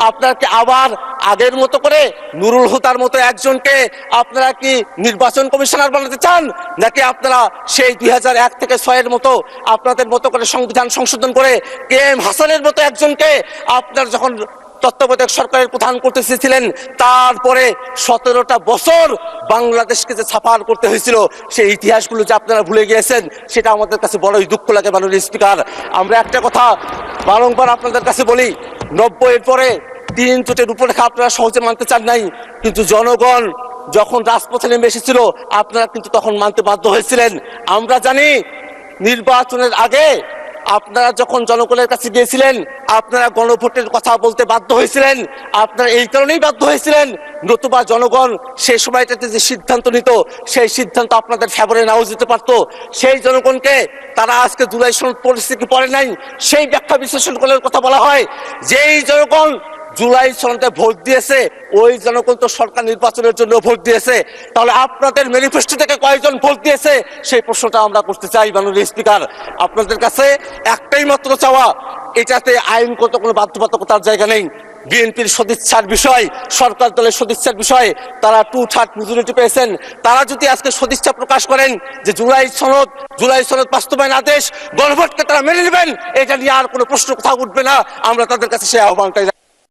আপনারা কি আবার আগের মতো করে নুরুল হুদার মতো একজনকে আপনারা কি নির্বাচন কমিশনার বানাতে চান, নাকি আপনারা সেই 2001 থেকে 6-এর মতো আপনাদের মতো করে সংবিধান সংশোধন করে KM হাসানের মতো একজনকে আপনারা যখন তত্ত্বাবধায়ক সরকারের প্রধান করতে চেয়েছিলেন, তারপরে 17টা বছর বাংলাদেশকে যে ছাপার করতে হয়েছিল সেই ইতিহাসগুলো যে আপনারা ভুলে গিয়েছেন, সেটা আমাদের কাছে বড়ই দুঃখ লাগে মাননীয় স্পিকার। আমরা একটা কথা বারংবার আপনাদের কাছে বলি, 90-এর পরে 3 জোটের রূপরেখা আপনারা সহজে মানতে চান নাই, কিন্তু জনগণ যখন রাজপথে নেমে এসেছিল আপনারা কিন্তু তখন মানতে বাধ্য হয়েছিলেন। আমরা জানি নির্বাচনের আগে আপনারা যখন জনগণের কাছে গিয়েছিলেন আপনারা গণভোটের কথা বলতে বাধ্য হয়েছিলেন। আপনারা এই কারণেই বাধ্য হয়েছিলেন, নতুবা জনগণ সেই সময়টাতে যে সিদ্ধান্ত নিত সেই সিদ্ধান্ত আপনাদের ফেভারে নাও যেতে পারতো। সেই জনগণকে তারা আজকে জুলাই সনদ পরিস্থিতি পড়ে নাই সেই ব্যাখ্যা বিশ্লেষণ করার কথা বলা হয়। যেই জনগণ জুলাই সনদে ভোট দিয়েছে ওই জনগণ তো সরকার নির্বাচনের জন্য ভোট দিয়েছে, তাহলে আপনাদের ম্যানিফেস্টো থেকে কয়জন ভোট দিয়েছে সেই প্রশ্নটা আমরা করতে চাই মাননীয় স্পিকার। আপনাদের কাছে একটাই মাত্র চাওয়া, এটাতে আইনগত কোনো বাধ্যবাধকতার জায়গা নেই। বিএনপির সদিচ্ছার বিষয়, সরকার দলের সদিচ্ছার বিষয়, তারা 2/3 মেজরিটি পেয়েছেন। তারা যদি আজকে সদিচ্ছা প্রকাশ করেন যে জুলাই সনদ বাস্তবায়ন আদেশ গণভোটকে তারা মেনে নেবেন, এটা নিয়ে আর কোনো প্রশ্ন কোথাও উঠবে না। আমরা তাদের কাছে সেই আহ্বানটাই